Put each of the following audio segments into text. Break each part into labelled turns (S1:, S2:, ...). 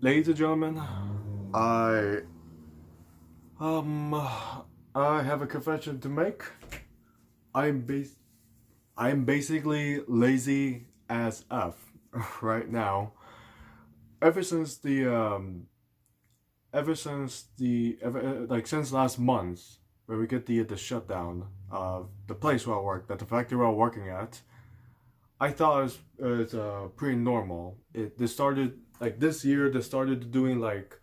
S1: Ladies and gentlemen, I um I have a confession to make. I'm bas- I'm basically lazy as F right now. Ever since the like since last month when we get the shutdown of the place where I work, that the factory where I'm working at, I thought it was pretty normal. They started like this year. They started doing like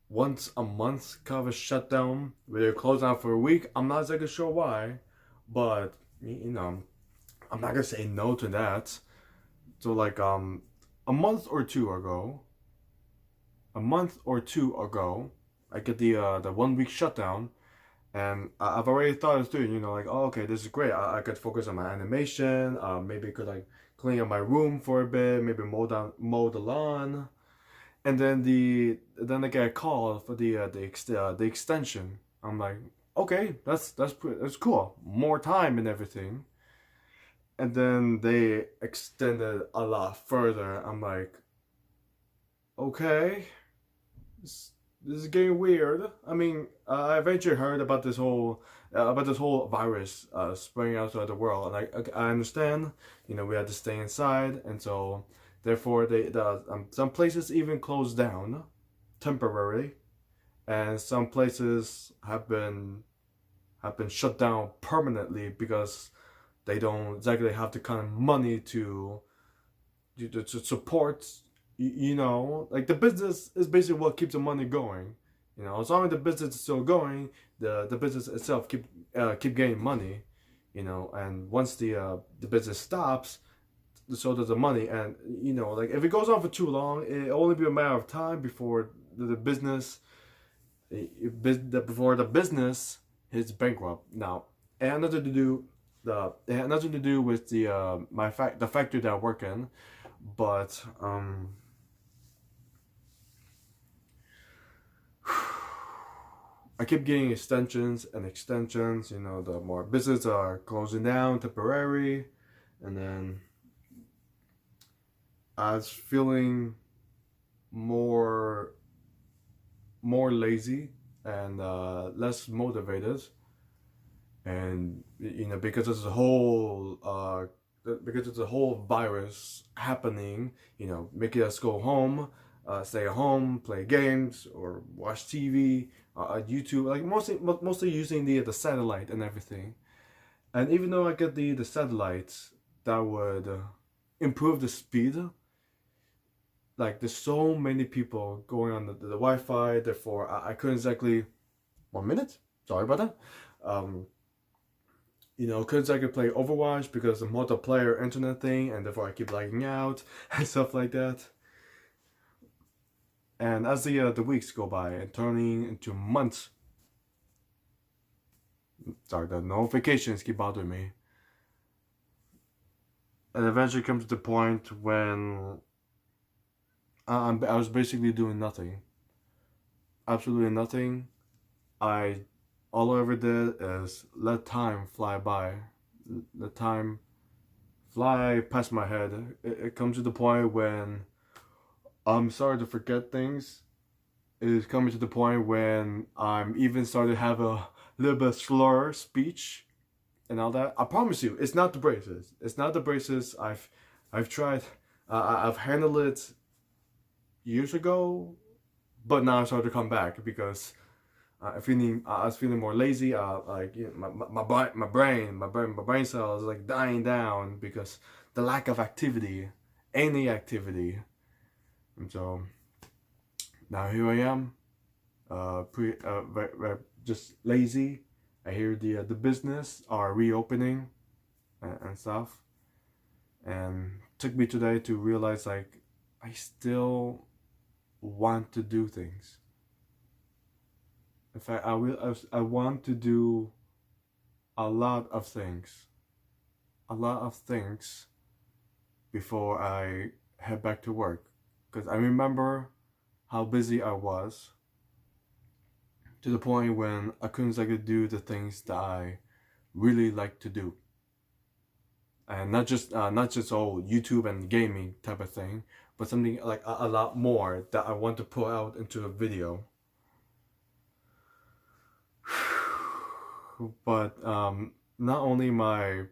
S1: once a month kind of a shutdown where they're closed down for a week. I'm not exactly sure why, but I'm not gonna say no to that. So like a month or two ago, I get the 1 week shutdown, and I've already thought of doing, like, oh, okay, this is great. I could focus on my animation. Maybe could like clean up my room for a bit. Maybe mow the lawn. And then I get a call for the extension. I'm like, okay, that's cool. More time and everything. And then they extended a lot further. I'm like, okay, this is getting weird. I mean, I eventually heard about this whole virus spreading out throughout the world, and I understand. We had to stay inside, and so therefore some places even closed down temporarily, and some places have been shut down permanently because they don't exactly have the kind of money to support. Like the business is basically what keeps the money going. As long as the business is still going, the business itself keep getting money. And once the business stops, so does the money. And like if it goes on for too long, it'll only be a matter of time before the business before the business hits bankrupt. Now, it had nothing to do with the factory that I work in, but I keep getting extensions and extensions. The more businesses are closing down temporary, and then I was feeling more more lazy and less motivated, and because there's a whole virus happening, making us go home, stay at home, play games or watch TV, YouTube, like mostly using the satellite and everything. And even though I get the satellite that would improve the speed, like there's so many people going on the Wi-Fi, therefore I couldn't exactly. 1 minute, sorry about that. Because I could play Overwatch because the multiplayer internet thing, and therefore I keep lagging out and stuff like that. And as the weeks go by and turning into months, sorry, the notifications keep bothering me. And eventually comes to the point when I was basically doing nothing, absolutely nothing. I All I ever did is let time fly by, let time fly past my head. It comes to the point when I'm starting to forget things. It is coming to the point when I'm even starting to have a little bit slur speech and all that. I promise you, it's not the braces. It's not the braces. I've tried. I've handled it years ago, but now I'm starting to come back because I was feeling more lazy. Like my brain cells like dying down because the lack of activity, any activity, and so now here I am, just lazy. I hear the business are reopening and stuff, and took me today to realize like I still want to do things. In fact, I want to do a lot of things, a lot of things before I head back to work. Because I remember how busy I was to the point when I couldn't exactly do the things that I really like to do. And not just all YouTube and gaming type of thing, but something like a lot more that I want to put out into a video. But not only am I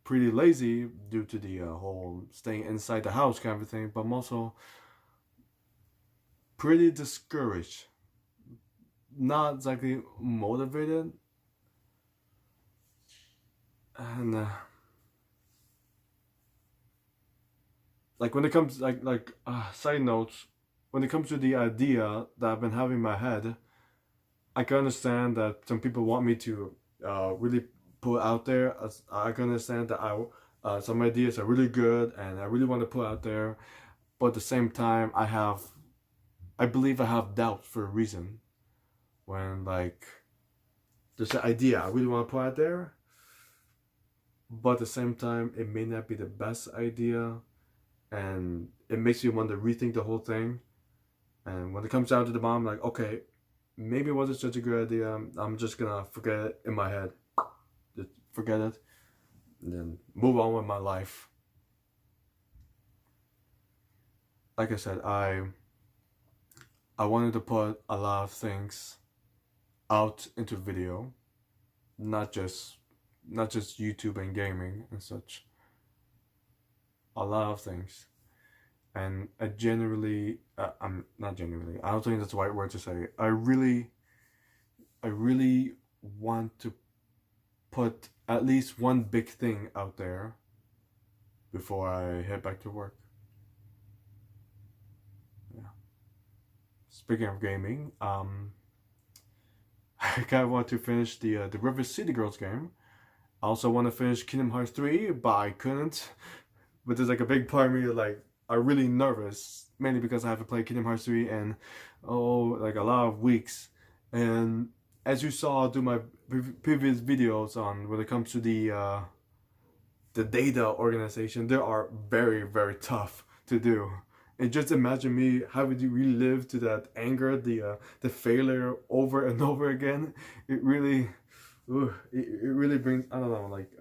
S1: pretty lazy due to the whole staying inside the house kind of thing, but I'm also pretty discouraged. Not exactly motivated. And like when it comes side notes, when it comes to the idea that I've been having in my head, I can understand that some people want me to really put out there. I can understand that some ideas are really good and I really want to put out there, but at the same time, I believe I have doubt for a reason. When like there's an idea I really want to put out there, but at the same time, it may not be the best idea, and it makes you want to rethink the whole thing. And when it comes down to the bottom, like, okay, maybe it wasn't such a good idea. I'm just gonna forget it in my head. Just forget it, and then move on with my life. Like I said, I wanted to put a lot of things out into video, not just YouTube and gaming and such. A lot of things. And I generally, I'm not generally, I don't think that's the right word to say. I really want to put at least one big thing out there before I head back to work. Yeah. Speaking of gaming, I kind of want to finish the River City Girls game. I also want to finish Kingdom Hearts 3, but I couldn't. But there's like a big part of me like I'm really nervous, mainly because I haven't played Kingdom Hearts 3 in like a lot of weeks. And as you saw through my previous videos on when it comes to the data organization, they are very, very tough to do. And just imagine me having to relive to that anger, the failure over and over again. It really, it really brings, I don't know, like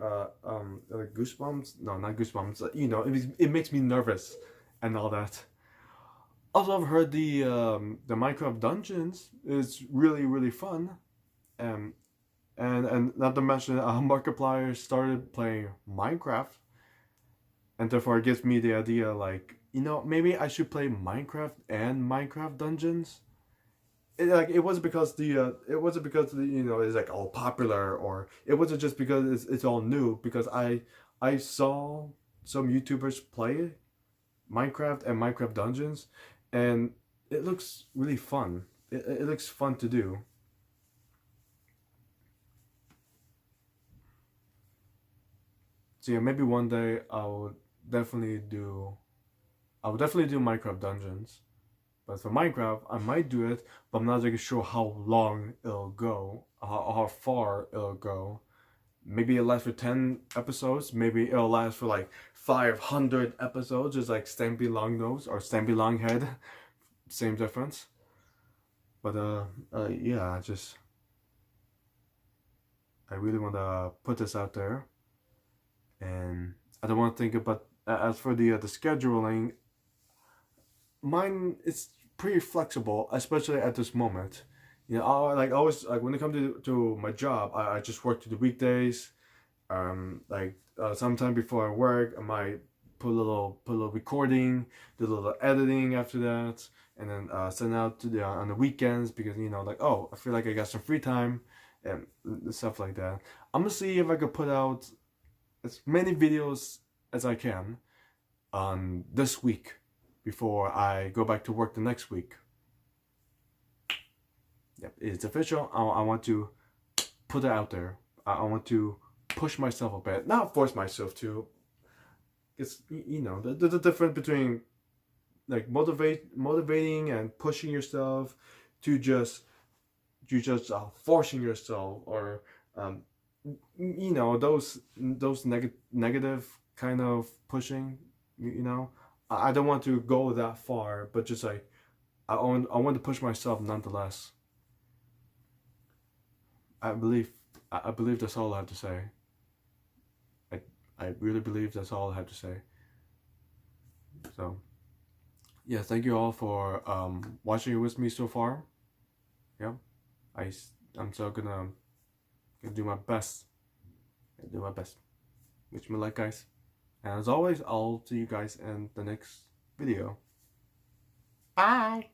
S1: goosebumps. No, not goosebumps. You know, it makes me nervous and all that. Also, I've heard the Minecraft dungeons is really, really fun. Um, and not to mention, Markiplier started playing Minecraft, and therefore it gives me the idea like, you know, maybe I should play Minecraft and Minecraft Dungeons. It wasn't because you know, it's like all popular, or it wasn't just because it's all new. Because I saw some YouTubers play Minecraft and Minecraft Dungeons, and it looks really fun. It looks fun to do. So yeah, maybe one day definitely do I would definitely do Minecraft Dungeons. But for Minecraft, I might do it, but I'm not really sure how long it'll go, how far it'll go. Maybe it'll last for 10 episodes, maybe it'll last for like 500 episodes, just like Stampy Longnose or Stampy Longhead. Same difference. But yeah, I really want to put this out there. And I don't want to think about, as for the scheduling, mine is pretty flexible, especially at this moment. You know, I always, like when it comes to my job, I just work to the weekdays. Sometime before I work, I might put a little recording, do a little editing after that, and then send out to on the weekends, because you know, like, oh, I feel like I got some free time and stuff like that. I'm gonna see if I could put out as many videos as I can on this week before I go back to work the next week. Yep, it's official. I want to put it out there. I want to push myself a bit, not force myself to. It's, you know, the difference between like motivating and pushing yourself to just forcing yourself, or you know, those negative kind of pushing. You know, I don't want to go that far, but just like I want to push myself nonetheless. I believe that's all I have to say. I really believe that's all I have to say. So yeah, thank you all for watching it with me so far. Yeah, I'm so gonna do my best. Do my best. Wish me luck, guys. And as always, I'll see you guys in the next video. Bye.